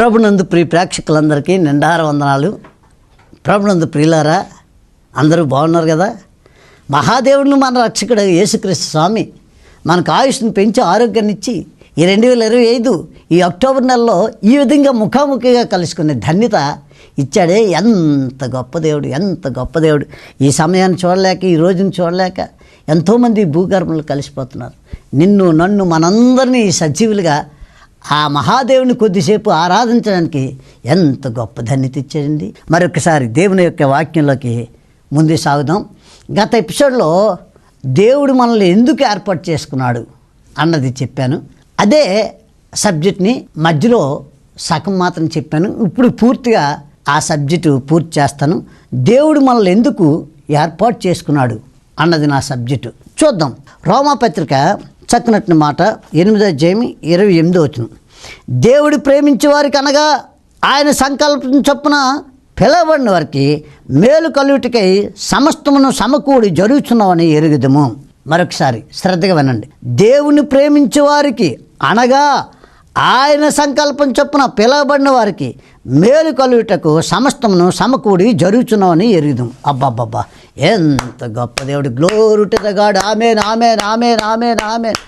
ప్రభునందు ప్రియ ప్రేక్షకులందరికీ నిండార వందనాలు. ప్రభునందు ప్రియులారా, అందరూ బాగున్నారు కదా? మహాదేవుడిని మన రక్షకుడు యేసుక్రీస్తు స్వామి మనకు ఆయుష్ను పెంచి ఆరోగ్యాన్ని ఇచ్చి ఈ 2025 ఈ అక్టోబర్ నెలలో ఈ విధంగా ముఖాముఖిగా కలుసుకునే ధన్యత ఇచ్చాడే. ఎంత గొప్ప దేవుడు, ఎంత గొప్ప దేవుడు. ఈ సమయాన్ని చూడలేక, ఈ రోజుని చూడలేక ఎంతోమంది భూగర్భంలో కలిసిపోతున్నారు. నిన్ను నన్ను మనందరినీ సజీవులుగా ఆ మహాదేవుని కొద్దిసేపు ఆరాధించడానికి ఎంత గొప్ప ధన్యత ఇచ్చాడండి. మరొకసారి దేవుని యొక్క వాక్యంలోకి ముందుకు సాగుదాం. గత ఎపిసోడ్లో దేవుడు మనల్ని ఎందుకు ఏర్పాటు చేసుకున్నాడు అన్నది చెప్పాను. అదే సబ్జెక్ట్ని మధ్యలో సగం మాత్రం చెప్పాను. ఇప్పుడు పూర్తిగా ఆ సబ్జెక్టు పూర్తి చేస్తాను. దేవుడు మనల్ని ఎందుకు ఏర్పాటు చేసుకున్నాడు అన్నది నా సబ్జెక్టు. చూద్దాం. రోమాపత్రిక చక్కనట్టు మాట 8వ అధ్యాయం 28వ వచనం. దేవుడు ప్రేమించే వారికి అనగా ఆయన సంకల్పం చొప్పున పిలవబడిన వారికి మేలు కలుగుటకై సమస్తమును సమకూడి జరుగుతున్నామని ఎరుగుదము. మరొకసారి శ్రద్ధగా వినండి. దేవుని ప్రేమించే వారికి అనగా ఆయన సంకల్పం చొప్పున పిలవబడిన వారికి మేలు కలుగుటకు సమస్తమును సమకూడి జరుగుతున్నామని ఎరుగుదాం. అబ్బాబ్బా, ఎంత గొప్ప దేవుడు. Glory to the God. ఆమేన్, ఆమేన్, ఆమేన్, ఆమేన్, ఆమేన్.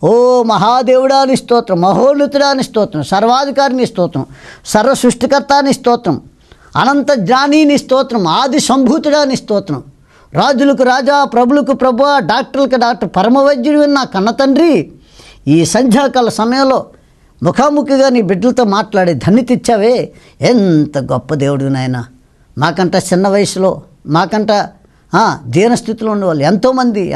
ఓ మహాదేవుడాని స్తోత్రం, మహోన్నతుడాని స్తోత్రం, సర్వాధికారిని స్తోత్రం, సర్వ సృష్టికర్తాని స్తోత్రం, అనంత జ్ఞానిని స్తోత్రం, ఆది సంభూతుడాని స్తోత్రం, రాజులకు రాజా, ప్రభులకు ప్రభు, డాక్టర్లకు డాక్టర్, పరమవైద్యుడు నా కన్న తండ్రి. ఈ సంధ్యాకాల సమయంలో ముఖాముఖిగా నీ బిడ్డలతో మాట్లాడే ధన్యత ఇచ్చావే. ఎంత గొప్ప దేవుడు నాయన. మాకంట చిన్న వయసులో, మాకంట దీనస్థితిలో ఉండేవాళ్ళు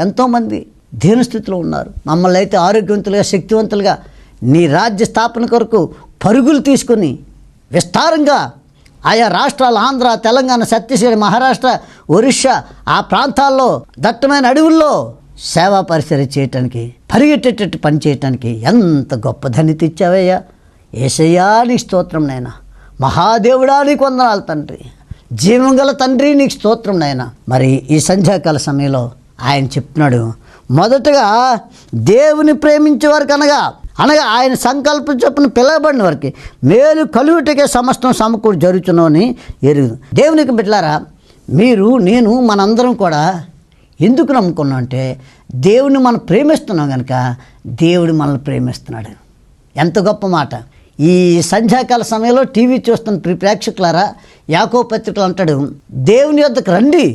ఎంతోమంది దీనస్థితిలో ఉన్నారు. మమ్మల్ని అయితే ఆరోగ్యవంతులుగా, శక్తివంతులుగా నీ రాజ్య స్థాపన కొరకు పరుగులు తీసుకుని విస్తారంగా ఆయా రాష్ట్రాలు, ఆంధ్ర, తెలంగాణ, ఛత్తీస్గఢ్, మహారాష్ట్ర, ఒరిస్సా ఆ ప్రాంతాల్లో దట్టమైన అడవుల్లో సేవా పరిచర్య చేయటానికి, పరిగెట్టేటట్టు పని చేయటానికి ఎంత గొప్ప ధన్యత ఇచ్చావయ్యా. యేసయ్యా నీ స్తోత్రం నాయన. మహాదేవుడా నీకు వందనాలు తండ్రి. జీవం గల తండ్రి నీకు స్తోత్రం నాయన. మరి ఈ సంధ్యాకాల సమయంలో ఆయన చెప్తున్నాడు, మొదటగా దేవుని ప్రేమించే వారికి అనగా ఆయన సంకల్పం చొప్పున పిలవబడిన వారికి మేలు కలుగుటకే సమస్తం సమకూడి జరుగుతున్నామని ఎరుగు. దేవునికి బిడ్డలారా, మీరు, నేను, మనందరం కూడా ఎందుకు నమ్ముకున్నాం అంటే దేవుని మనం ప్రేమిస్తున్నాం కనుక దేవుడు మనల్ని ప్రేమిస్తున్నాడు. ఎంత గొప్ప మాట. ఈ సంధ్యాకాల సమయంలో టీవీ చూస్తున్న ప్రేక్షకులారా, యాకోబు పత్రికలో అంటాడు, దేవుని యొద్దకు రండి,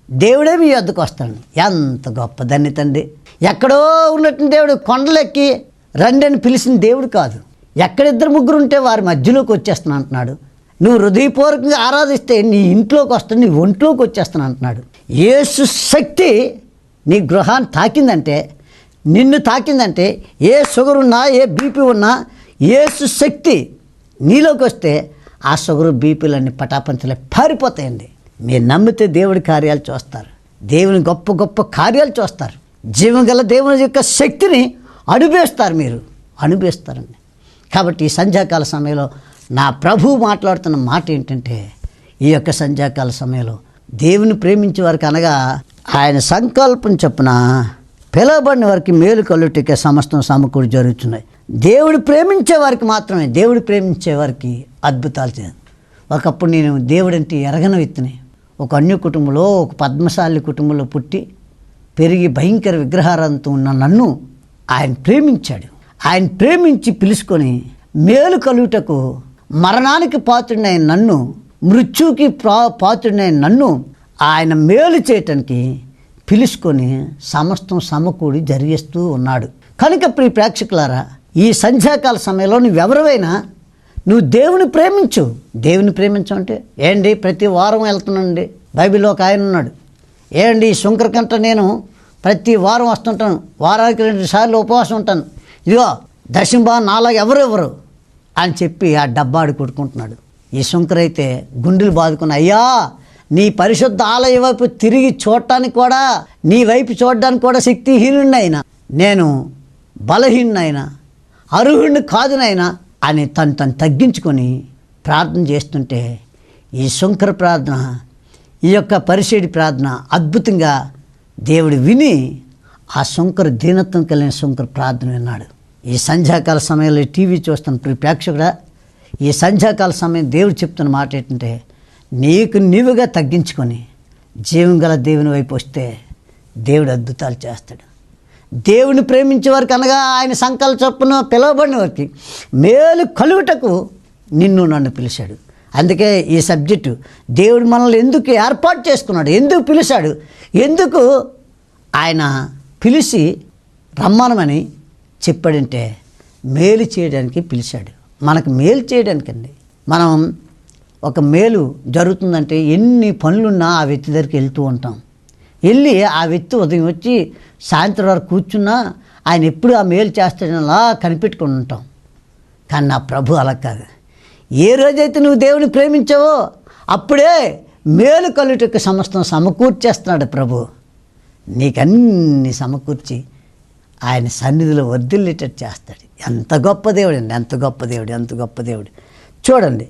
దేవుడే మీ యొద్దకు వస్తాడు. ఎంత గొప్ప ధన్యత అండి. ఎక్కడో ఉన్నట్టు దేవుడు కొండలెక్కి రండి అని పిలిచిన దేవుడు కాదు. ఎక్కడిద్దరు ముగ్గురు ఉంటే వారి మధ్యలోకి వచ్చేస్తాను అంటున్నాడు. నువ్వు హృదయపూర్వకంగా ఆరాధిస్తే నీ ఇంట్లోకి వస్తాను, నీ ఒంట్లోకి వచ్చేస్తాను అంటున్నాడు. యేసు శక్తి నీ గృహాన్ని తాకిందంటే, నిన్ను తాకిందంటే, ఏ షుగర్ ఉన్నా, ఏ బీపీ ఉన్నా, యేసు శక్తి నీలోకి వస్తే ఆ షుగరు బీపీలన్నీ పటాపంచలే పారిపోతాయండి. మీరు నమ్మితే దేవుడి కార్యాలు చూస్తారు, దేవుని గొప్ప గొప్ప కార్యాలు చూస్తారు. జీవం గల దేవుని యొక్క శక్తిని మీరు అనుభవిస్తారండి. కాబట్టి ఈ సంధ్యాకాల సమయంలో నా ప్రభువు మాట్లాడుతున్న మాట ఏంటంటే, ఈ యొక్క సంధ్యాకాల సమయంలో దేవుని ప్రేమించే వారికి అనగా ఆయన సంకల్పం చొప్పున పిలవబడిన వారికి మేలు కలుగుటకే సమస్తం సమకూడి జరుగుతున్నాయి. దేవుడు ప్రేమించే వారికి మాత్రమే, దేవుడు ప్రేమించే వారికి అద్భుతాలు చేయాలి. ఒకప్పుడు నేను దేవుడంటే ఎరగని వ్యక్తిని. ఒక అన్య కుటుంబంలో, ఒక పద్మశాలి కుటుంబంలో పుట్టి పెరిగి భయంకర విగ్రహారంతో ఉన్న నన్ను ఆయన ప్రేమించాడు. ఆయన ప్రేమించి పిలుచుకొని మేలు కలుగుటకు, మరణానికి పాత్రుడైన నన్ను, మృత్యుకి పాత్రుడైన నన్ను ఆయన మేలు చేయటానికి పిలుచుకొని సమస్తం సమకూడి జరిగిస్తూ ఉన్నాడు. కనుక ప్రియ ప్రేక్షకులారా, ఈ సంధ్యాకాల సమయంలో నువ్వెవరివైనా నువ్వు దేవుని ప్రేమించు. దేవుని ప్రేమించమంటే ఏంటి, ప్రతి వారం వెళ్తున్నానండి. బైబిల్లో ఒక ఆయన ఉన్నాడు, ఏంటి ఈ శుంకరకంట నేను ప్రతి వారం వస్తుంటాను, వారానికి 2 సార్లు ఉపవాసం ఉంటాను, ఇదిగో దశంబా నాలాగా ఎవరు అని చెప్పి ఆ డబ్బాడు కొట్టుకుంటున్నాడు. ఈ శుంకరైతే గుండెలు బాదుకుని, అయ్యా నీ పరిశుద్ధ ఆలయ వైపు తిరిగి చూడటానికి కూడా, నీ వైపు చూడడానికి కూడా శక్తిహీనుడినైనా, నేను బలహీనునైనా, అర్హుడిని కాదునైనా అని తను తగ్గించుకొని ప్రార్థన చేస్తుంటే ఈ శుంకర ప్రార్థన, ఈ యొక్క పరిశేడి ప్రార్థన అద్భుతంగా దేవుడు విని ఆ శుంకర దీనత్వం కలిగిన శుంకర ప్రార్థన విన్నాడు. ఈ సంధ్యాకాల సమయంలో టీవీ చూస్తున్న ప్రేక్షకుడా, ఈ సంధ్యాకాల సమయం దేవుడు చెప్తున్న మాట ఏంటంటే, నీకు నీవుగా తగ్గించుకొని జీవం గల దేవుని వైపు వస్తే దేవుడు అద్భుతాలు చేస్తాడు. దేవుని ప్రేమించే వారికి అనగా ఆయన సంకల్ప చొప్పున పిలువబడిన వారికి మేలు కలుగుటకు నిన్ను నన్ను పిలిచాడు. అందుకే ఈ సబ్జెక్టు, దేవుడు మనల్ని ఎందుకు ఏర్పాటు చేసుకున్నాడు, ఎందుకు పిలిచాడు, ఎందుకు ఆయన పిలిచి రమ్మనమని చెప్పాడంటే మేలు చేయడానికి పిలిచాడు. మనకు మేలు చేయడానికండి. మనం ఒక మేలు జరుగుతుందంటే ఎన్ని పనులున్నా ఆ వ్యక్తి దగ్గరికి వెళ్తూ ఉంటాం. వెళ్ళి ఆ వ్యక్తి ఉదయం వచ్చి సాయంత్రం వరకు కూర్చున్నా ఆయన ఎప్పుడు ఆ మేలు చేస్తాడని అలా కనిపెట్టుకుని ఉంటాం. కానీ నా ప్రభు అలా కాదు. ఏ రోజైతే నువ్వు దేవుని ప్రేమించావో అప్పుడే మేలు కలుగుటకు సమస్తం సమకూర్చేస్తున్నాడు ప్రభు. నీకన్నీ సమకూర్చి ఆయన సన్నిధిలో వర్ధిల్లేటట్టు చేస్తాడు. ఎంత గొప్ప దేవుడు అండి, ఎంత గొప్ప దేవుడు, ఎంత గొప్ప దేవుడు. చూడండి,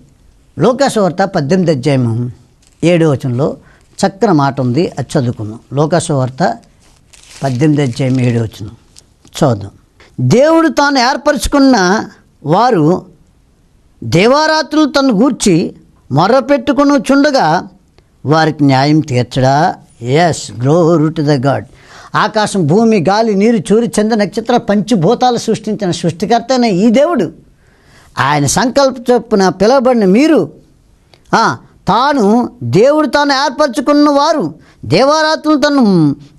లూకాసు వార్త 18వ అధ్యాయం 7వ వచనంలో చక్కని మాట ఉంది, అది చదువుకుందాం. లూకాసు వార్త 18వ అధ్యాయం 7వ వచనం చూద్దాం. దేవుడు తాను ఏర్పరచుకున్న వారు దేవారాత్రులు తను గూర్చి మొర్రపెట్టుకుని చుండగా వారికి న్యాయం తీర్చడా. Yes, glory to the God. ఆకాశం, భూమి, గాలి, నీరు, సూర్య, చంద్ర, నక్షత్ర, పంచభూతాలు సృష్టించిన సృష్టికర్త అయిన ఈ దేవుడు, ఆయన సంకల్ప చొప్పున పిలువబడిన మీరు, దేవుడు తాను ఏర్పరచుకున్న వారు దేవారాత్రులు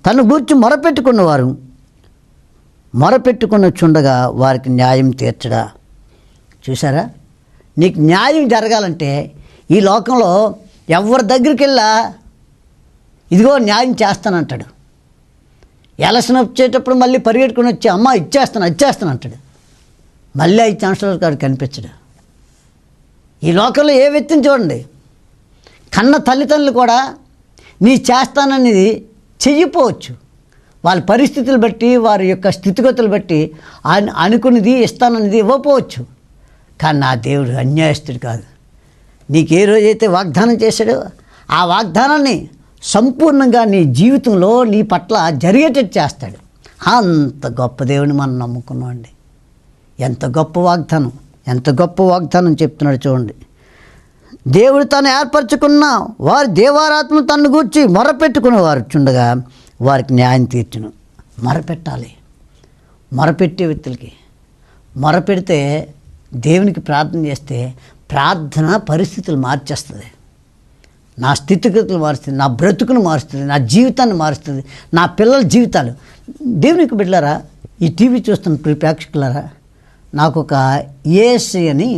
తను గూర్చి మొరపెట్టుకున్నవారు మొరపెట్టుకుని చుండగా వారికి న్యాయం తీర్చడా. చూసారా, నీకు న్యాయం జరగాలంటే ఈ లోకంలో ఎవరి దగ్గరికి వెళ్ళా ఇదిగో న్యాయం చేస్తానంటాడు. ఎలక్షన్ వచ్చేటప్పుడు మళ్ళీ పరిగెట్టుకుని వచ్చి అమ్మ ఇచ్చేస్తాను అంటాడు. మళ్ళీ 5 సంవత్సరాల కాడు కనిపించడు. ఈ లోకంలో ఏ వ్యక్తిని చూడండి, కన్న తల్లిదండ్రులు కూడా నీ చేస్తాననేది చెయ్యిపోవచ్చు. వాళ్ళ పరిస్థితులు బట్టి, వారి యొక్క స్థితిగతులు బట్టి అనుకున్నది ఇస్తానన్నది ఇవ్వకపోవచ్చు. కానీ నా దేవుడు అన్యాయస్తుడు కాదు. నీకు ఏ రోజైతే వాగ్దానం చేశాడో ఆ వాగ్దానాన్ని సంపూర్ణంగా నీ జీవితంలో నీ పట్ల జరిగేటట్టు చేస్తాడు. అంత గొప్ప దేవుని మనం నమ్ముకున్నామండి. ఎంత గొప్ప వాగ్దానం, ఎంత గొప్ప వాగ్దానం చెప్తున్నాడు చూడండి. దేవుడు తను ఏర్పరచుకున్న వారి దేవారాత్మ తను గూర్చి మొరపెట్టుకున్న వారు చుండగా వారికి న్యాయం తీర్చును. మొరపెట్టాలి. మొరపెట్టే వ్యక్తులకి మొరపెడితే, దేవునికి ప్రార్థన చేస్తే ప్రార్థన పరిస్థితులు మార్చేస్తుంది. నా స్థితిగతులు మారుస్తుంది, నా బ్రతుకును మారుస్తుంది, నా జీవితాన్ని మారుస్తుంది, నా పిల్లల జీవితాలు. దేవునికి బిడ్డలారా, ఈ టీవీ చూస్తున్న ప్రేక్షకులారా, నాకు ఒక ఏఎస్ఐ అని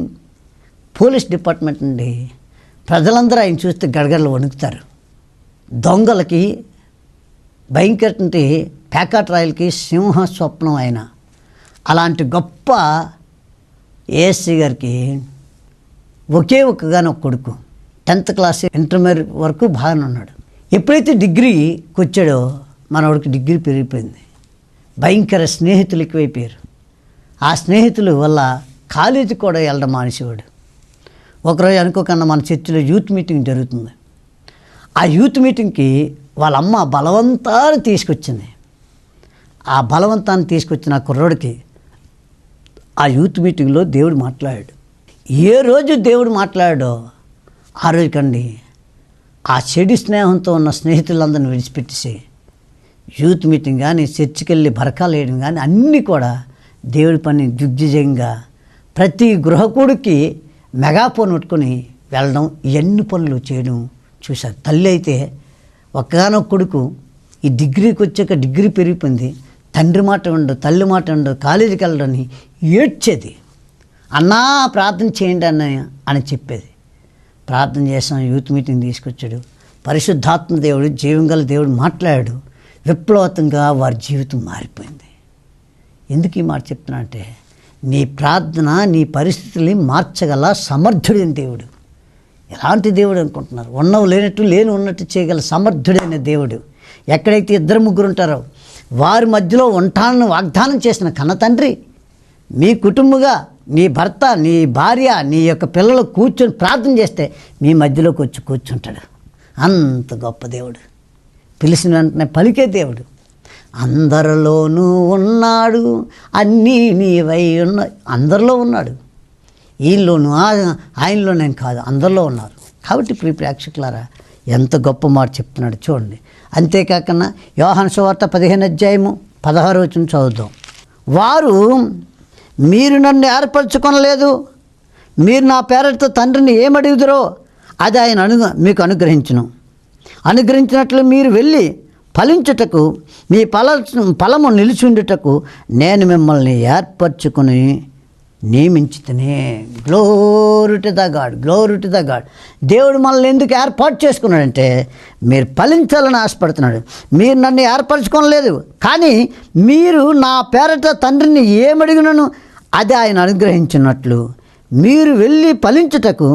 పోలీస్ డిపార్ట్మెంట్ నుండి ప్రజలందరూ ఆయన చూస్తే గడగడలు వణుకుతారు. దొంగలకి, భయంకరటి ప్యాకాట్ రాయలకి సింహ స్వప్నం ఆయన. అలాంటి గొప్ప ఏఎస్ఐ గారికి ఒకే ఒక్కగానే ఒక కొడుకు. 10th క్లాస్, ఇంటర్మీడియట్ వరకు బాగానే ఉన్నాడు. ఎప్పుడైతే డిగ్రీకి వచ్చాడో మనవాడికి డిగ్రీ పెరిగిపోయింది. భయంకర స్నేహితులు ఎక్కువైపోయారు. ఆ స్నేహితుల వల్ల కాలేజీ కూడా వెళ్ళడం మానేసేవాడు. ఒకరోజు అనుకోకుండా మన చర్చిలో యూత్ మీటింగ్ జరుగుతుంది. ఆ యూత్ మీటింగ్కి వాళ్ళ అమ్మ బలవంతాన్ని తీసుకొచ్చింది. ఆ బలవంతాన్ని తీసుకొచ్చిన ఆ కుర్రోడికి ఆ యూత్ మీటింగ్లో దేవుడు మాట్లాడాడు. ఏ రోజు దేవుడు మాట్లాడాడో ఆ రోజు కండి ఆ చెడు స్నేహంతో ఉన్న స్నేహితులందరిని విడిచిపెట్టేసి యూత్ మీటింగ్ కానీ, చర్చికి వెళ్ళి బరకాలు వేయడం కానీ అన్నీ కూడా దేవుడి పని దిగ్విజయంగా ప్రతి గృహకుడికి మెగాఫోన్ పెట్టుకొని వెళ్ళడం, ఇవన్నీ పనులు చేయడం చూశారు. తల్లి అయితే ఒక్కగానొక్క కొడుకు ఈ డిగ్రీకి వచ్చాక డిగ్రీ పెరిగిపోయింది, తండ్రి మాట ఉండదు, తల్లి మాట ఉండదు, కాలేజీకి వెళ్ళడని ఏడ్చేది. అన్నా ప్రార్థన చేయండి అని చెప్పేది. ప్రార్థన చేసాం, యూత్ మీటింగ్ తీసుకొచ్చాడు. పరిశుద్ధాత్మ దేవుడు, జీవంగల దేవుడు మాట్లాడాడు. విప్లవంగా వారి జీవితం మారిపోయింది. ఎందుకు ఈ మాట చెప్తున్నా అంటే, నీ ప్రార్థన నీ పరిస్థితుల్ని మార్చగల సమర్థుడైన దేవుడు. ఎలాంటి దేవుడు అనుకుంటున్నారు? ఉన్నవి లేనట్టు, లేని ఉన్నట్టు చేయగల సమర్థుడైన దేవుడు. ఎక్కడైతే 2-3 ఉంటారో వారి మధ్యలో ఉంటానని వాగ్దానం చేసిన కన్న తండ్రి, మీ కుటుంబంగా నీ భర్త, నీ భార్య, నీ యొక్క పిల్లలు కూర్చొని ప్రార్థన చేస్తే మీ మధ్యలోకి వచ్చి కూర్చుంటాడు. అంత గొప్ప దేవుడు. పిలిచిన వెంటనే పలికే దేవుడు. అందరిలోనూ ఉన్నాడు, అన్నీ నీవై ఉన్నాయి. అందరిలో ఉన్నాడు. ఈయనలోను ఆయనలోనే కాదు, అందరిలో ఉన్నారు. కాబట్టి ప్రియ ప్రేక్షకులారా, ఎంత గొప్ప మాట చెప్తున్నాడు చూడండి. అంతేకాకుండా యోహాను సువార్త 15:16 చదువుదాం. వారు మీరు నన్ను ఏర్పరచుకొనలేదు, మీరు నా పేరటితో తండ్రిని ఏమడుగుదరో అది ఆయన మీకు అనుగ్రహించినట్లు మీరు వెళ్ళి ఫలించుటకు మీ ఫలము నిలిచిండుటకు నేను మిమ్మల్ని ఏర్పరచుకుని నియమించితేనే. Glory to the God, glory to the God. దేవుడు మనల్ని ఎందుకు ఏర్పాటు చేసుకున్నాడంటే మీరు ఫలించాలని ఆశపడుతున్నాడు. మీరు నన్ను ఏర్పరచుకోలేదు, కానీ మీరు నా పేరట తండ్రిని ఏమడిగినను అది ఆయన అనుగ్రహించినట్లు మీరు వెళ్ళి ఫలించుటకు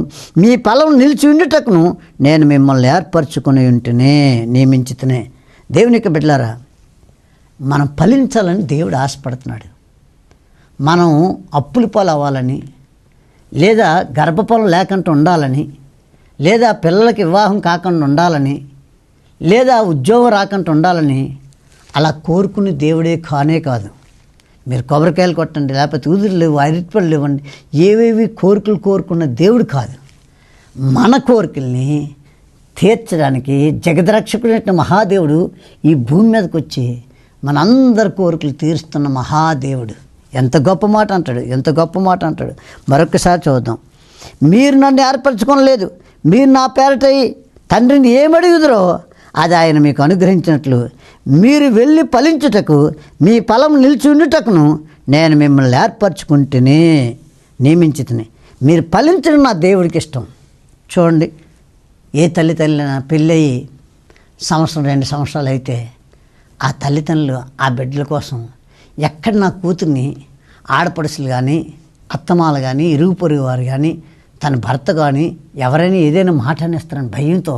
మీ ఫలం నిలిచి ఉండుటకును నేను మిమ్మల్ని ఏర్పరచుకుని ఉంటేనే నియమించితేనే. దేవునికి బిడ్డలారా, మనం ఫలించాలని దేవుడు ఆశపడుతున్నాడు. మనం అప్పుల పాలు అవ్వాలని, లేదా గర్భఫలం లేకుండా ఉండాలని, లేదా పిల్లలకి వివాహం కాకుండా ఉండాలని, లేదా ఉద్యోగం రాకుండా ఉండాలని అలా కోరుకుని దేవుడే కానే కాదు. మీరు కొబ్బరికాయలు కొట్టండి, లేకపోతే ఊదులు లేవు, అరటిపళ్ళు లేవండి, ఏవేవి కోరికలు కోరుకున్న దేవుడు కాదు. మన కోరికల్ని తీర్చడానికి జగద్రక్షకుడైన మహాదేవుడు ఈ భూమి మీదకి వచ్చి మనందరి కోరికలు తీరుస్తున్న మహాదేవుడు. ఎంత గొప్ప మాట అంటాడు, ఎంత గొప్ప మాట అంటాడు. మరొకసారి చూద్దాం. మీరు నన్ను ఏర్పరచుకోలేదు, మీరు నా పేరట తండ్రిని ఏమడుగుదరో అది ఆయన మీకు అనుగ్రహించినట్లు మీరు వెళ్ళి ఫలించుటకు మీ ఫలం నిలిచి ఉండుటకును నేను మిమ్మల్ని ఏర్పరచుకుంటేనే నియమించితిని. మీరు ఫలించడం నా దేవుడికి ఇష్టం. చూడండి, ఏ తల్లిదండ్రులైనా పెళ్ళయి 1-2 సంవత్సరాలు అయితే ఆ తల్లిదండ్రులు ఆ బిడ్డల కోసం ఎక్కడ నా కూతుర్ని ఆడపడుచులు కానీ, అత్తమాలు కానీ, ఇరుగు పొరుగు వారు కానీ, తన భర్త కానీ ఎవరైనా ఏదైనా మాట అనేస్తారని భయంతో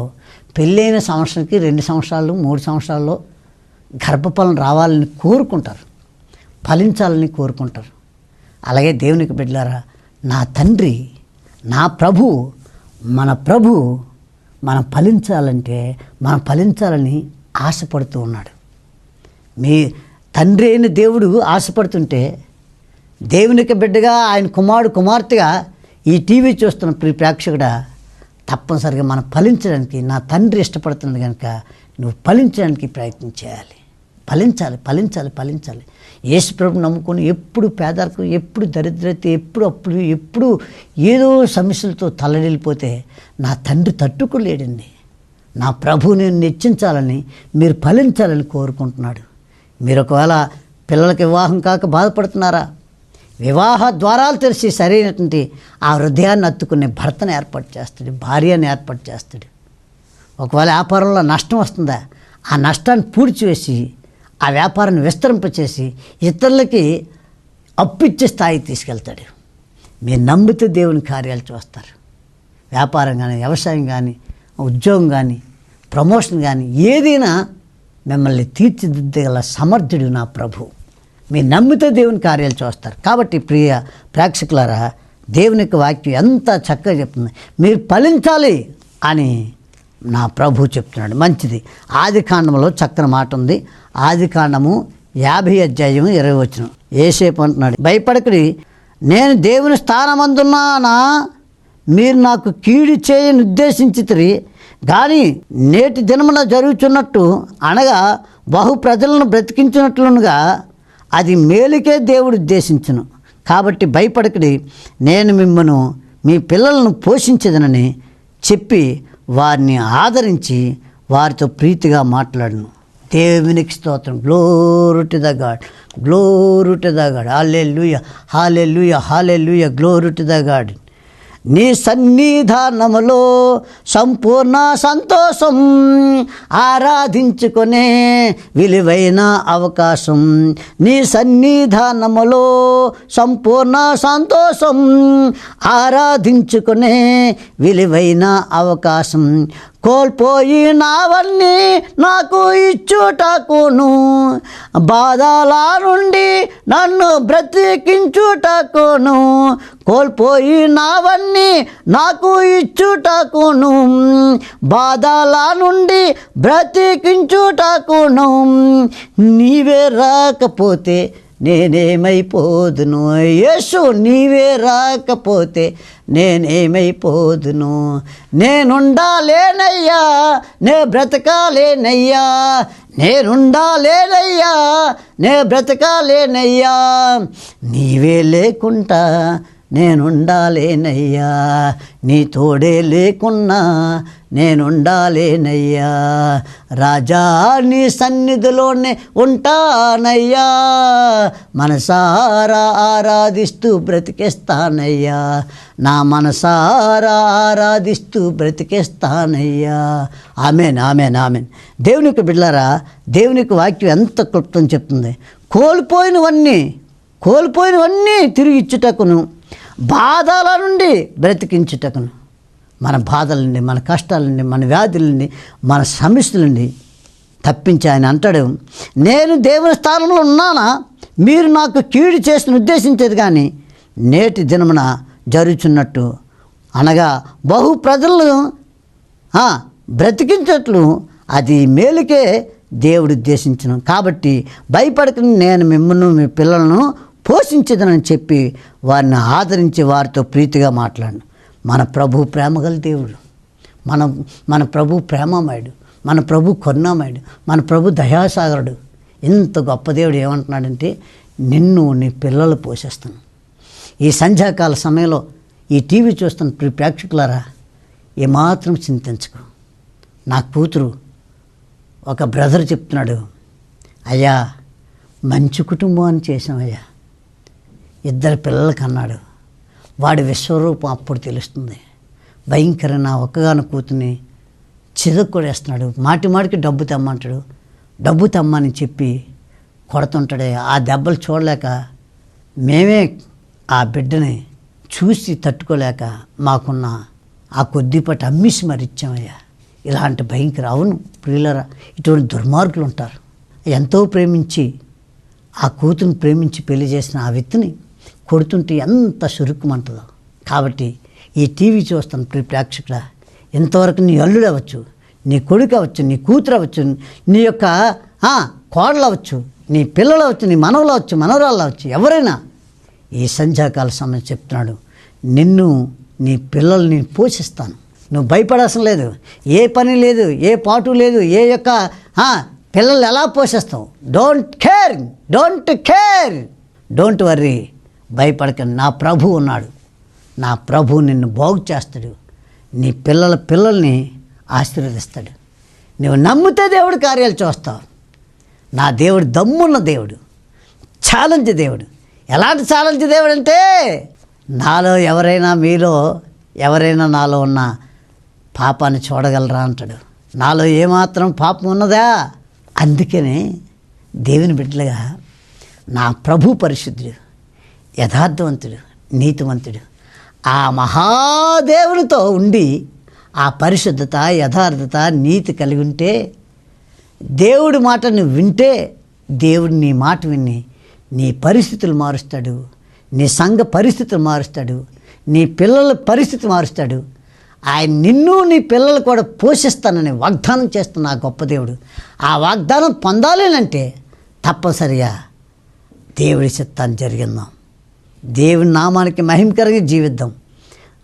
పెళ్ళైన సంవత్సరానికి 2 సంవత్సరాలు 3 సంవత్సరాల్లో గర్భఫలం రావాలని కోరుకుంటారు, ఫలించాలని కోరుకుంటారు. అలాగే దేవునికి బిడ్డలారా, నా తండ్రి, నా ప్రభు, మన ప్రభు మనం ఫలించాలంటే మనం ఫలించాలని ఆశపడుతూ ఉన్నాడు. మీ తండ్రి అయిన దేవుడు ఆశపడుతుంటే దేవునికి బిడ్డగా ఆయన కుమార్తెగా ఈ టీవీ చూస్తున్న ప్రేక్షకుడా తప్పనిసరిగా మనం ఫలించడానికి నా తండ్రి ఇష్టపడుతున్నాడు కనుక నువ్వు ఫలించడానికి ప్రయత్నం చేయాలి. ఫలించాలి. యేసు ప్రభువు నమ్ముకొని ఎప్పుడు పేదరికం, ఎప్పుడు దరిద్రత, ఎప్పుడు అప్పులు, ఎప్పుడు ఏదో సమస్యలతో తల్లడిల్లిపోతే నా తండ్రి తట్టుకోలేడండి. నా ప్రభువుని హెచ్చించాలని, మీరు ఫలించాలని కోరుకుంటున్నాడు. మీరు ఒకవేళ పిల్లలకి వివాహం కాక బాధపడుతున్నారా? వివాహ ద్వారాలు తెరిచి సరైనటువంటి ఆ హృదయాన్ని అత్తుకునే భర్తను ఏర్పాటు చేస్తాడు, భార్యను ఏర్పాటు చేస్తాడు. ఒకవేళ వ్యాపారంలో నష్టం వస్తుందా, ఆ నష్టాన్ని పూడ్చివేసి ఆ వ్యాపారాన్ని విస్తరింపచేసి ఇతరులకి అప్పిచ్చే స్థాయి తీసుకెళ్తాడు. మీరు నమ్మితే దేవుని కార్యాలు చూస్తారు. వ్యాపారం కానీ, వ్యవసాయం కానీ, ఉద్యోగం కానీ, ప్రమోషన్ కానీ ఏదైనా మిమ్మల్ని తీర్చిదిద్దగల సమర్థుడు నా ప్రభు. మీరు నమ్మితే దేవుని కార్యాలు చూస్తారు. కాబట్టి ప్రియ ప్రేక్షకులారా, దేవుని యొక్క వాక్యం ఎంత చక్కగా చెప్తుంది. మీరు ఫలించాలి అని నా ప్రభు చెప్తున్నాడు. మంచిది. ఆదికాండంలో చక్కని మాట ఉంది. ఆదికాండము 50:20 యేసేపు అంటున్నాడు, భయపడకుడి, నేను దేవుని స్థానమందున్నానా, మీరు నాకు కీడు చేయని ఉద్దేశించితిరి కానీ నేటి దినమున జరుగుతున్నట్టు అనగా బహు ప్రజలను బ్రతికించినట్లుగా అది మేలుకే దేవుడు ఉద్దేశించును. కాబట్టి భయపడకుడి, నేను మిమ్మను మీ పిల్లలను పోషించదనని చెప్పి వారిని ఆదరించి వారితో ప్రీతిగా మాట్లాడును. దేవునికి స్తోత్రం. Glory to the God, glory to the God. Hallelujah, hallelujah, hallelujah, glory to the God. నీ సన్నిధానములో సంపూర్ణ సంతోషం, ఆరాధించుకునే విలువైన అవకాశం. నీ సన్నిధానములో సంపూర్ణ సంతోషం, ఆరాధించుకునే విలువైన అవకాశం. కోల్పోయినవన్నీ నాకు ఇచ్చుటకును, బాధల నుండి నన్ను బ్రతికించుటకును. కోల్పోయినవన్నీ నాకు ఇచ్చుటకును, బాధల నుండి బ్రతికించుటకును. నీవే రాకపోతే నేనేమైపోదును. యేసు నీవే రాకపోతే నేనేమైపోదును. నేనుండాలేనయ్యా, నే బ్రతకాలేనయ్యా, నేనుండాలేనయ్యా, నే బ్రతకాలేనయ్యా, నీవే లేకుండా నేనుండాలేనయ్యా, నీ తోడే లేకున్నా నేనుండాలేనయ్యా, రాజా నీ సన్నిధిలోనే ఉంటానయ్యా, మనసారా ఆరాధిస్తూ బ్రతికేస్తానయ్యా, నా మనసారా ఆరాధిస్తూ బ్రతికేస్తానయ్యా. Amen, amen, amen. దేవునికి బిడ్డలారా, దేవునికి వాక్యం ఎంత క్లుప్తం చెప్తుంది. కోల్పోయినవన్నీ తిరిగి ఇచ్చుటకును, బాధల నుండి బ్రతికించుటకును, మన బాధల నుండి, మన కష్టాల నుండి, మన వ్యాధుల నుండి, మన సమస్యల నుండి తప్పించి ఆయన అంటాడు, నేను దేవుని స్థానంలో ఉన్నానా, మీరు నాకు కీడు చేసిన ఉద్దేశించేది కానీ నేటి దినమున జరుగుతున్నట్టు అనగా బహు ప్రజలను బ్రతికించట్లు అది మేలుకే దేవుడు ఉద్దేశించను. కాబట్టి భయపడకుండా నేను మిమ్మల్ని మీ పిల్లలను పోషించదనని చెప్పి వారిని ఆదరించి వారితో ప్రీతిగా మాట్లాడు. మన ప్రభు ప్రేమగల దేవుడు, మన ప్రభు ప్రేమమయుడు, మన ప్రభు కరుణామయుడు, మన ప్రభు దయాసాగరుడు. ఇంత గొప్ప దేవుడు ఏమంటున్నాడంటే, నిన్ను నీ పిల్లలు పోషిస్తాను. ఈ సంధ్యాకాల సమయంలో ఈ టీవీ చూస్తున్న ప్రేక్షకులారా, ఏమాత్రం చింతించకు. నా కూతురు ఒక బ్రదర్ చెప్తున్నాడు, అయ్యా మంచి కుటుంబాన్ని చేసామయ్యా, 2 పిల్లలు కన్నాడు, వాడి విశ్వరూపం అప్పుడు తెలుస్తుంది. భయంకర నా ఒక్కగాను కూతుర్ని చిదక్కొడేస్తున్నాడు, మాటికి డబ్బు తెమ్మంటాడు, డబ్బు తెమ్మని చెప్పి కొడుతుంటాడే. ఆ దెబ్బలు చూడలేక మేమే ఆ బిడ్డని చూసి తట్టుకోలేక మాకున్న ఆ కొద్దిపాటి అమ్మేసి మరి ఇచ్చామయ్యా. ఇలాంటి భయంకర, అవును ప్రియులరా, ఇటువంటి దుర్మార్గులు ఉంటారు. ఎంతో ప్రేమించి ఆ కూతురుని ప్రేమించి పెళ్లి చేసిన ఆ వ్యక్తిని కొడుతుంటే ఎంత సురుక్కుమంటుందో. కాబట్టి ఈ టీవీ చూస్తాను ప్రేక్షకుడా, ఇంతవరకు నీ అల్లుడు అవ్వచ్చు, నీ కొడుకు అవ్వచ్చు, నీ కూతురు అవ్వచ్చు, నీ యొక్క కోడలు అవ్వచ్చు, నీ పిల్లలు అవ్వచ్చు, నీ మనవలు అవ్వచ్చు, మనవరాళ్ళు అవ్వచ్చు, ఎవరైనా ఈ సంధ్యాకాల సమయం చెప్తున్నాడు, నిన్ను నీ పిల్లల్ని పోషిస్తాను, నువ్వు భయపడాల్సిన లేదు, ఏ పని లేదు, ఏ పాటు లేదు, ఏ యొక్క పిల్లల్ని ఎలా పోషిస్తావు. డోంట్ కేర్, డోంట్ వర్రీ, భయపడకండి. నా ప్రభు ఉన్నాడు, నా ప్రభు నిన్ను బాగు చేస్తాడు, నీ పిల్లల్ని ఆశీర్వదిస్తాడు. నువ్వు నమ్మితే దేవుడు కార్యాలు చూస్తావు. నా దేవుడు దమ్మున్న దేవుడు, ఛాలెంజ్ దేవుడు. ఎలాంటి ఛాలెంజ్ దేవుడు అంటే, నాలో ఎవరైనా, మీలో ఎవరైనా నాలో ఉన్న పాపాన్ని చూడగలరా అంటాడు. నాలో ఏమాత్రం పాపం ఉన్నదా? అందుకనే దేవుని బిడ్డలుగా నా ప్రభు పరిశుద్ధుడు, యథార్థవంతుడు, నీతివంతుడు, ఆ మహాదేవునితో ఉండి ఆ పరిశుద్ధత, యథార్థత, నీతి కలిగి ఉంటే, దేవుడి మాట నువ్వు వింటే, దేవుడు నీ మాట విని నీ పరిస్థితులు మారుస్తాడు, నీ సంఘ పరిస్థితులు మారుస్తాడు, నీ పిల్లల పరిస్థితి మారుస్తాడు. ఆయన నిన్ను నీ పిల్లలు కూడా పోషిస్తానని వాగ్దానం చేస్తున్న ఆ గొప్ప దేవుడు. ఆ వాగ్దానం పొందాలేనంటే తప్పనిసరిగా దేవుడి చిత్తాన్ని జరిగిద్దాం, దేవుని నామానికి మహిమకరంగా జీవిద్దాం.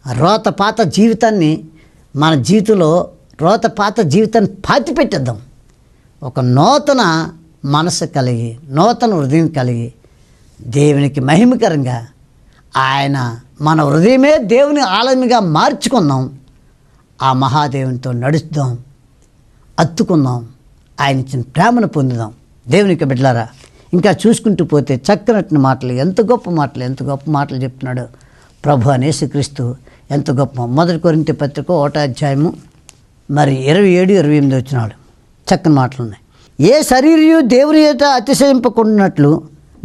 రోతపాత జీవితాన్ని మన జీవితంలో రోతపాత జీవితాన్ని పాతిపెట్టేద్దాం. ఒక నూతన మనసు కలిగి, నూతన హృదయం కలిగి, దేవునికి మహిమకరంగా ఆయన మన హృదయమే దేవుని ఆలయంగా మార్చుకుందాం. ఆ మహాదేవునితో నడుద్దాం, అత్తుకుందాం, ఆయన ఇచ్చిన ప్రేమను పొందుదాం. దేవునికి బిడ్డలారా, ఇంకా చూసుకుంటూ పోతే చక్కనట్టు మాటలు, ఎంత గొప్ప మాటలు చెప్తున్నాడు ప్రభు యేసుక్రీస్తు. ఎంత గొప్ప. 1 కొరింథీ పత్రిక 1వ అధ్యాయము 27-28 వచ్చినాడు చక్కని మాటలు ఉన్నాయి. ఏ శరీరయు దేవుని ఎదుట అతిశయింపకుండానట్లు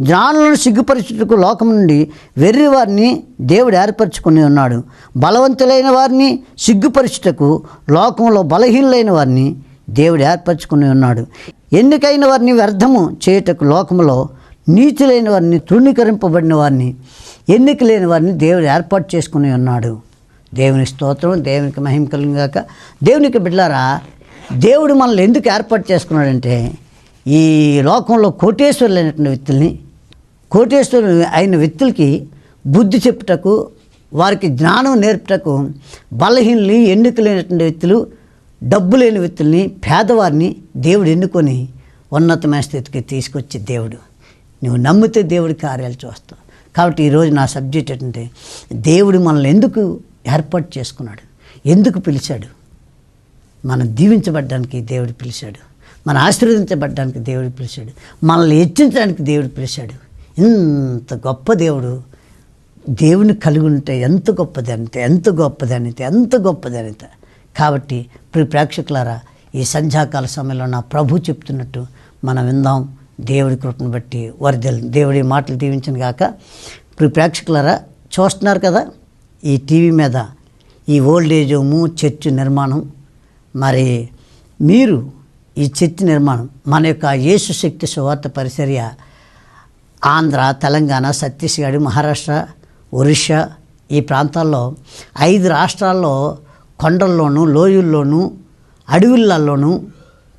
జ్ఞానులను సిగ్గుపరచుటకు లోకం నుండి వెర్రి వారిని దేవుడు ఏర్పరచుకుని ఉన్నాడు. బలవంతులైన వారిని సిగ్గుపరచుటకు లోకంలో బలహీనులైన వారిని దేవుడు ఏర్పరచుకుని ఉన్నాడు. ఎన్నికైన వారిని వ్యర్థము చేయుటకు లోకంలో నీచులైన వారిని, తృణీకరింపబడిన వారిని, ఎన్నిక లేని వారిని దేవుడు ఏర్పాటు చేసుకుని ఉన్నాడు. దేవుని స్తోత్రం, దేవునికి మహిమ కలుగుగాక. దేవునికి బిడ్డలారా, దేవుడు మనల్ని ఎందుకు ఏర్పాటు చేసుకున్నాడంటే, ఈ లోకంలో కోటేశ్వరులైనటువంటి వ్యక్తుల్ని కోటేశ్వరుడు అయిన వ్యక్తులకి బుద్ధి చెప్పుటకు, వారికి జ్ఞానం నేర్పుటకు బలహీనుల్ని, ఎన్నిక లేనటువంటి వ్యక్తులు, డబ్బు లేని వ్యక్తుల్ని, పేదవారిని దేవుడు ఎన్నుకొని ఉన్నతమైన స్థితికి తీసుకొచ్చే దేవుడు. నువ్వు నమ్మితే దేవుడి కార్యాలు చూస్తావు. కాబట్టి ఈరోజు నా సబ్జెక్ట్ ఏంటంటే, దేవుడు మనల్ని ఎందుకు ఏర్పాటు చేసుకున్నాడు, ఎందుకు పిలిచాడు? మనం దీవించబడ్డానికి దేవుడు పిలిచాడు, మనం ఆశీర్వదించబడ్డానికి దేవుడు పిలిచాడు, మనల్ని హెచ్చించడానికి దేవుడు పిలిచాడు. ఇంత గొప్ప దేవుడు, దేవుని కలిగి ఉంటే ఎంత గొప్పదనితే, ఎంత గొప్పదనితే, ఎంత గొప్పదనితే. కాబట్టి ప్రేక్షకులారా, ఈ సంధ్యాకాల సమయంలో నా ప్రభు చెప్తున్నట్టు మనం విందాం. దేవుడి కృపను బట్టి వర్ధిల్లు. దేవుడి మాటలు దీవించను గాక. ప్రేక్షకులారా, చూస్తున్నారు కదా ఈ టీవీ మీద ఈ ఓల్డేజ్ హోము, చర్చ్ నిర్మాణం. మరి మీరు ఈ చర్చ్ నిర్మాణం మన యొక్క యేసు శక్తి సువార్త పరిచర్య ఆంధ్ర, తెలంగాణ, ఛత్తీస్గఢ్, మహారాష్ట్ర, ఒరిస్సా ఈ ప్రాంతాల్లో 5 రాష్ట్రాల్లో కొండల్లోనూ, లోయల్లోనూ, అడవులలోనూ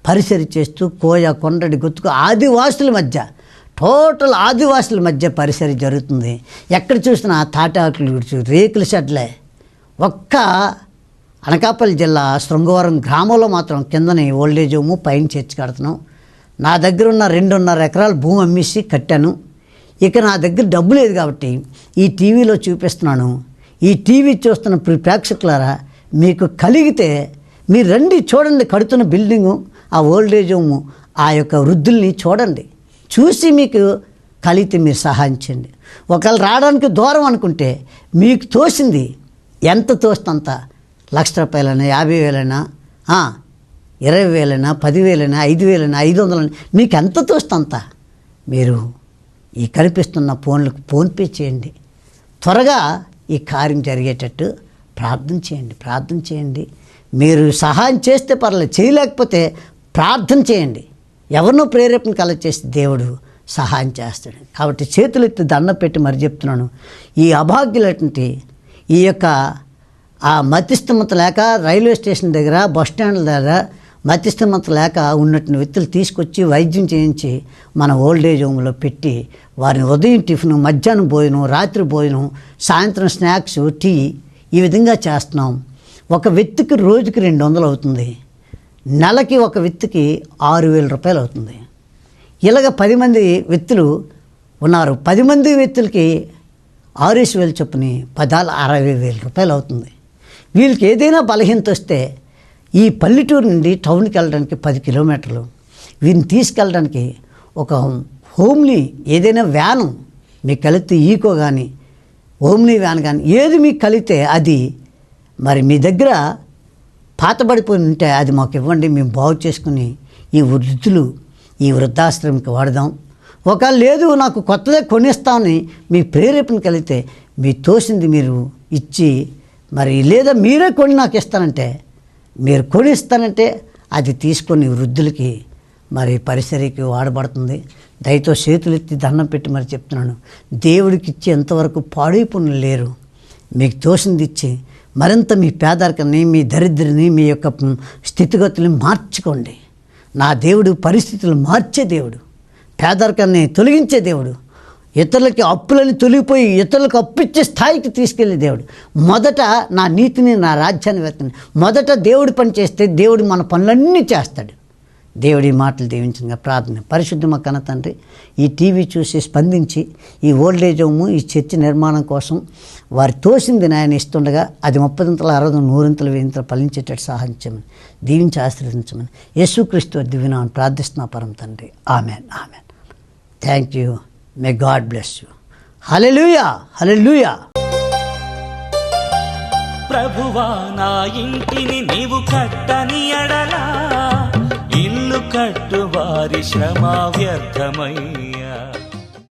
పరిచర్య చేస్తూ కోయ, కొండడి, గుత్తుకు ఆదివాసుల మధ్య, టోటల్ ఆదివాసుల మధ్య పరిచర్య జరుగుతుంది. ఎక్కడ చూసినా తాటాకులు విడుచు, రేకుల షెడ్లే. ఒక్క అనకాపల్లి జిల్లా శృంగవరం గ్రామంలో మాత్రం కిందని ఓల్డేజ్ హోము, పైన చర్చి కడుతున్నాం. నా దగ్గర ఉన్న 2.5 ఎకరాల భూమి అమ్మేసి కట్టాను. ఇక నా దగ్గర డబ్బు లేదు కాబట్టి ఈ టీవీలో చూపిస్తున్నాను. ఈ టీవీ చూస్తున్న ప్రేక్షకులారా, మీకు కలిగితే మీరు రండి, చూడండి. కడుతున్న బిల్డింగు, ఆ ఓల్డేజ్ హోము, ఆ యొక్క వృద్ధుల్ని చూడండి. చూసి మీకు కలిగితే మీరు సహాయం చేయండి. ఒకవేళ రావడానికి దూరం అనుకుంటే మీకు తోసింది, ఎంత తోస్తంత, ₹1,00,000, 50,000, 20,000, 10,000, 5,000, 500, మీకు ఎంత తోస్తంత మీరు ఈ కనిపిస్తున్న ఫోన్లకు ఫోన్పే చేయండి. త్వరగా ఈ కార్యం జరిగేటట్టు ప్రార్థన చేయండి. ప్రార్థన చేయండి. మీరు సహాయం చేస్తే పర్లేదు, చేయలేకపోతే ప్రార్థన చేయండి. ఎవరినో ప్రేరేపణ కలగ చేసి దేవుడు సహాయం చేస్తాడు. కాబట్టి చేతులెత్తి దండం పెట్టి మరి చెప్తున్నాను, ఈ అభాగ్యులటువంటి ఈ యొక్క ఆ మతిస్థిమత లేక రైల్వే స్టేషన్ దగ్గర, బస్ స్టాండ్ల దగ్గర మతిస్థిమత లేక ఉన్నటువంటి వ్యక్తులు తీసుకొచ్చి వైద్యం చేయించి మన ఓల్డేజ్ హోమ్లో పెట్టి వారిని ఉదయం టిఫిన్, మధ్యాహ్నం భోజనం, రాత్రి భోజనం, సాయంత్రం స్నాక్స్, టీ ఈ విధంగా చేస్తున్నాం. ఒక వ్యక్తికి రోజుకి 200 అవుతుంది. నెలకి ఒక వ్యక్తికి 6,000 రూపాయలు అవుతుంది. ఇలాగ 10 మంది వ్యక్తులు ఉన్నారు. 10 మంది వ్యక్తులకి 6,000 చొప్పుని 60,000 రూపాయలు అవుతుంది. వీళ్ళకి ఏదైనా బలహీనత వస్తే ఈ పల్లెటూరు నుండి టౌన్కి వెళ్ళడానికి 10 కిలోమీటర్లు, వీరిని తీసుకెళ్ళడానికి ఒక హోమ్లీ ఏదైనా వ్యాను మీకు కలిగితే, ఈకో కానీ హోమ్లీ వ్యాన్ కానీ ఏది మీకు కలిగితే అది మరి మీ దగ్గర పాతబడిపోయి ఉంటే అది మాకు ఇవ్వండి, మేము బాగు చేసుకుని ఈ వృద్ధులు ఈ వృద్ధాశ్రమంకి వాడదాం. ఒకవేళ లేదు నాకు కొత్తదే కొనిస్తామని మీ ప్రేరేపణ కలిగితే మీ తోసింది మీరు ఇచ్చి, మరి లేదా మీరే కొని నాకు ఇస్తానంటే, మీరు కొనిస్తానంటే అది తీసుకొని వృద్ధులకి మరి పరిసరికి వాడబడుతుంది. దయతో చేతులెత్తి దండం పెట్టి మరి చెప్తున్నాను, దేవుడికి ఇచ్చి ఎంతవరకు పాడైపోయిన లేరు. మీకు తోసింది ఇచ్చి మరింత మీ పేదరికాన్ని, మీ దరిద్రాన్ని, మీ యొక్క స్థితిగతుల్ని మార్చుకోండి. నా దేవుడు పరిస్థితులు మార్చే దేవుడు, పేదరికాన్ని తొలగించే దేవుడు, ఇతరులకి అప్పులని తొలగిపోయి ఇతరులకు అప్పిచ్చే స్థాయికి తీసుకెళ్ళే దేవుడు. మొదట నా నీతిని, నా రాజ్యాన్ని వెతకండి. మొదట దేవుడి పని చేస్తే దేవుడు మన పనులన్నీ చేస్తాడు. దేవుడి మాటలు దీవించగా ప్రార్థన. పరిశుద్ధమ కన్న తండ్రి, ఈ టీవీ చూసి స్పందించి ఈ ఓల్డేజ్ హోము, ఈ చర్చి నిర్మాణం కోసం వారి తోసింది నాయన ఇస్తుండగా అది 30, 60, 100, 1000 ఫలించేటట్టు సహాయం చేయమని, దీవించి ఆశీర్వదించమని యేసుక్రీస్తు దివ్యనామమున ప్రార్థిస్తున్నా పరమ తండ్రి. ఆమెన్, ఆమెన్. Thank you. May God bless you. హల్లెలూయా, హల్లెలూయా. ప్రభువా, నా ఇంటిని నీవు కట్టని ఎడలా ఇల్లు కట్టు వారి శ్రమ వ్యర్థమయ్యా.